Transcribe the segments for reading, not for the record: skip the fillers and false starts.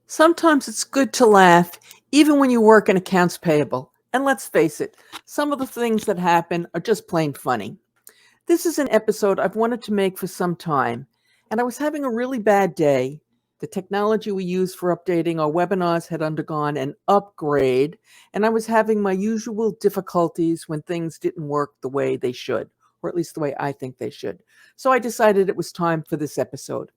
Sometimes it's good to laugh, even when you work in accounts payable. And let's face it, some of the things that happen are just plain funny. This is an episode I've wanted to make for some time, and I was having a really bad day. The technology we use for updating our webinars had undergone an upgrade, and I was having my usual difficulties when things didn't work the way they should, or at least the way I think they should. So I decided it was time for this episode.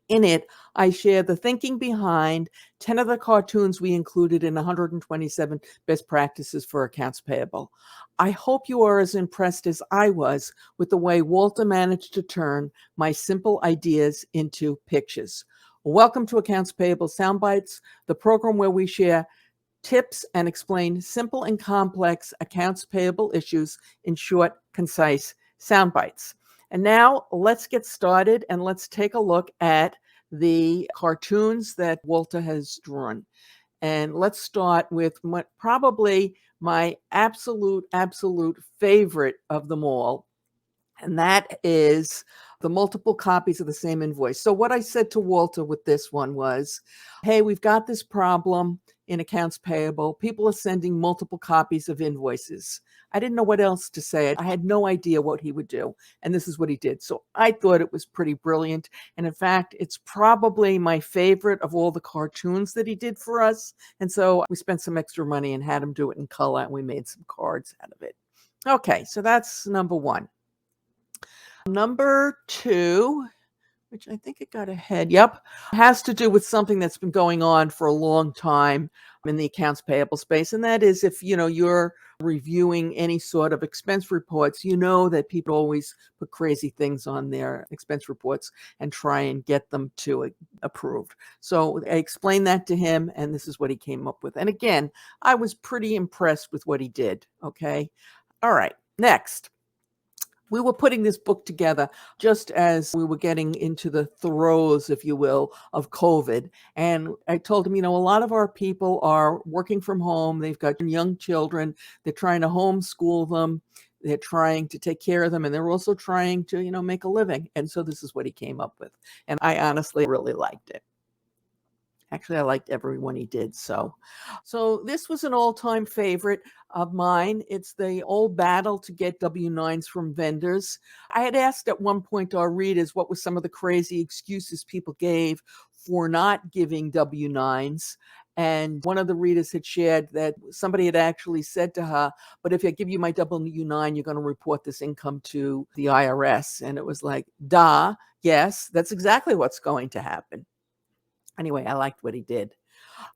In it, I share the thinking behind 10 of the cartoons we included in 127 best practices for accounts payable. I hope you are as impressed as I was with the way Walter managed to turn my simple ideas into pictures. Welcome to Accounts Payable Soundbites, the program where we share tips and explain simple and complex accounts payable issues in short, concise soundbites. And now let's get started and let's take a look at the cartoons that Walter has drawn. And let's start with probably my absolute favorite of them all. And that is the multiple copies of the same invoice. So what I said to Walter with this one was, hey, we've got this problem in accounts payable. People are sending multiple copies of invoices. I didn't know what else to say. I had no idea what he would do. And this is what he did. So I thought it was pretty brilliant. And in fact, it's probably my favorite of all the cartoons that he did for us. And so we spent some extra money and had him do it in color, and we made some cards out of it. Okay, so that's number one. Number two, which I think it got ahead, has to do with something that's been going on for a long time in the accounts payable space. And that is if, you're reviewing any sort of expense reports, that people always put crazy things on their expense reports and try and get them to approved. So I explained that to him, and this is what he came up with. And again, I was pretty impressed with what he did. Okay. All right. Next. We were putting this book together just as we were getting into the throes, if you will, of COVID. And I told him, a lot of our people are working from home. They've got young children. They're trying to homeschool them. They're trying to take care of them. And they're also trying to, make a living. And so this is what he came up with. And I honestly really liked it. Actually, I liked everyone he did. So this was an all-time favorite of mine. It's the old battle to get W-9s from vendors. I had asked at one point our readers what were some of the crazy excuses people gave for not giving W-9s. And one of the readers had shared that somebody had actually said to her, but if I give you my W-9, you're going to report this income to the IRS. And it was like, duh, yes, that's exactly what's going to happen. Anyway, I liked what he did.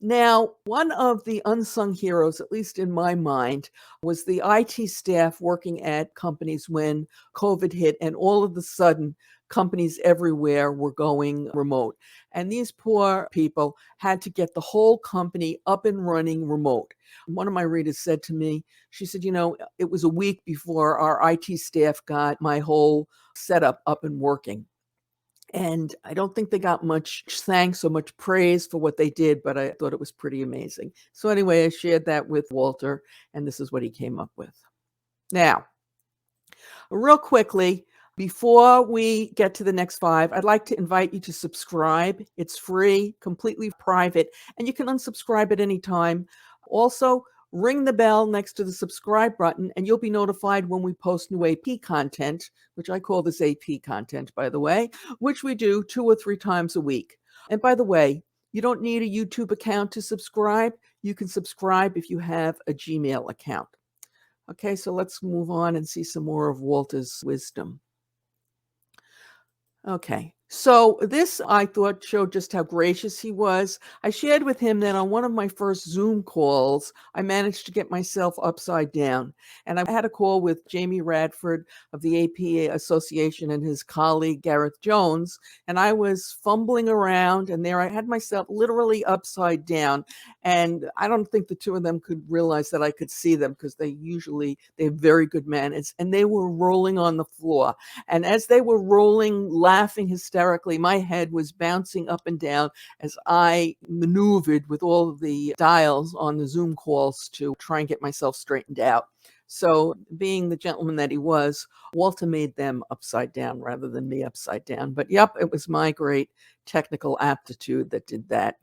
Now, one of the unsung heroes, at least in my mind, was the IT staff working at companies when COVID hit, and all of a sudden, companies everywhere were going remote. And these poor people had to get the whole company up and running remote. One of my readers said to me, she said, it was a week before our IT staff got my whole setup up and working. And I don't think they got much thanks or much praise for what they did, but I thought it was pretty amazing. So anyway, I shared that with Walter, and this is what he came up with. Now, real quickly, before we get to the next 5, I'd like to invite you to subscribe. It's free, completely private, and you can unsubscribe at any time. Also, ring the bell next to the subscribe button, and you'll be notified when we post new AP content, which I call this AP content, by the way, which we do 2 or 3 times a week. And by the way, you don't need a YouTube account to subscribe. You can subscribe if you have a Gmail account. Okay, so let's move on and see some more of Walter's wisdom. Okay. So this, I thought, showed just how gracious he was. I shared with him that on one of my first Zoom calls, I managed to get myself upside down. And I had a call with Jamie Radford of the AP Association and his colleague, Gareth Jones. And I was fumbling around, and there I had myself literally upside down. And I don't think the two of them could realize that I could see them, because they have very good manners. And they were rolling on the floor. And as they were rolling, laughing hysterically, my head was bouncing up and down as I maneuvered with all of the dials on the Zoom calls to try and get myself straightened out. So being the gentleman that he was, Walter made them upside down rather than me upside down. But yep, it was my great technical aptitude that did that.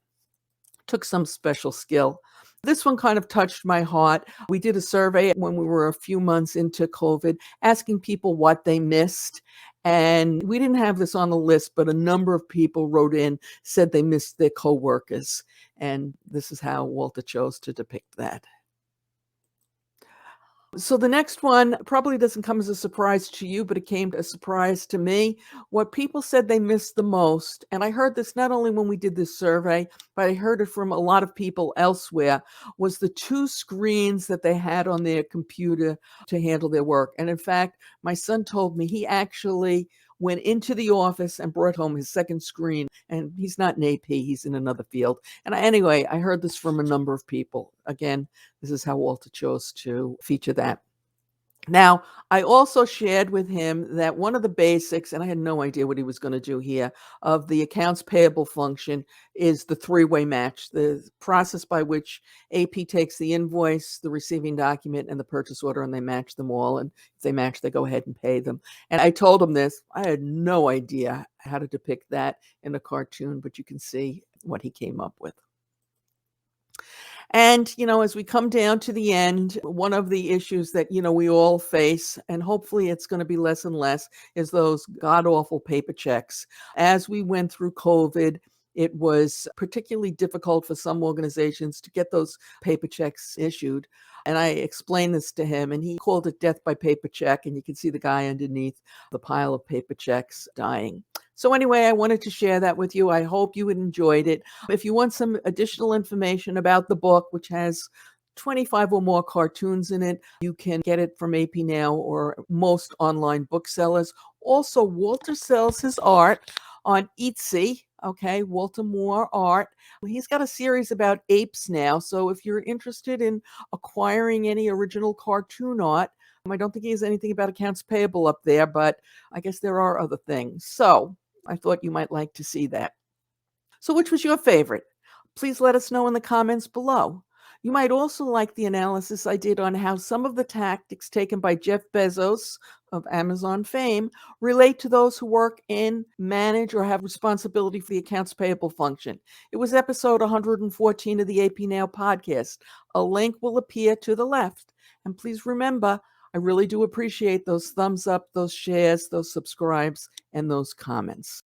took some special skill. This one kind of touched my heart. We did a survey when we were a few months into COVID, asking people what they missed. And we didn't have this on the list, but a number of people wrote in, said they missed their coworkers. And this is how Walter chose to depict that. So the next one probably doesn't come as a surprise to you, but it came as a surprise to me. What people said they missed the most, and I heard this not only when we did this survey, but I heard it from a lot of people elsewhere, was the two screens that they had on their computer to handle their work. And in fact, my son told me he actually went into the office and brought home his second screen. And he's not an AP, he's in another field. And anyway, I heard this from a number of people. Again, this is how Walter chose to feature that. Now, I also shared with him that one of the basics, and I had no idea what he was going to do here, of the accounts payable function is the three-way match, the process by which AP takes the invoice, the receiving document, and the purchase order, and they match them all. And if they match, they go ahead and pay them. And I told him this. I had no idea how to depict that in a cartoon, but you can see what he came up with. And, as we come down to the end, one of the issues that, we all face, and hopefully it's going to be less and less, is those god-awful paper checks. As we went through COVID, it was particularly difficult for some organizations to get those paper checks issued. And I explained this to him, and he called it death by paper check. And you can see the guy underneath the pile of paper checks dying. So anyway, I wanted to share that with you. I hope you enjoyed it. If you want some additional information about the book, which has 25 or more cartoons in it, you can get it from AP Now or most online booksellers. Also, Walter sells his art on Etsy. Okay, Walter Moore Art. He's got a series about apes now. So if you're interested in acquiring any original cartoon art, I don't think he has anything about accounts payable up there, but I guess there are other things. So I thought you might like to see that. So which was your favorite? Please let us know in the comments below. You might also like the analysis I did on how some of the tactics taken by Jeff Bezos of Amazon fame relate to those who work in, manage, or have responsibility for the accounts payable function. It was episode 114 of the AP Now podcast. A link will appear to the left. And please remember, I really do appreciate those thumbs up, those shares, those subscribes, and those comments.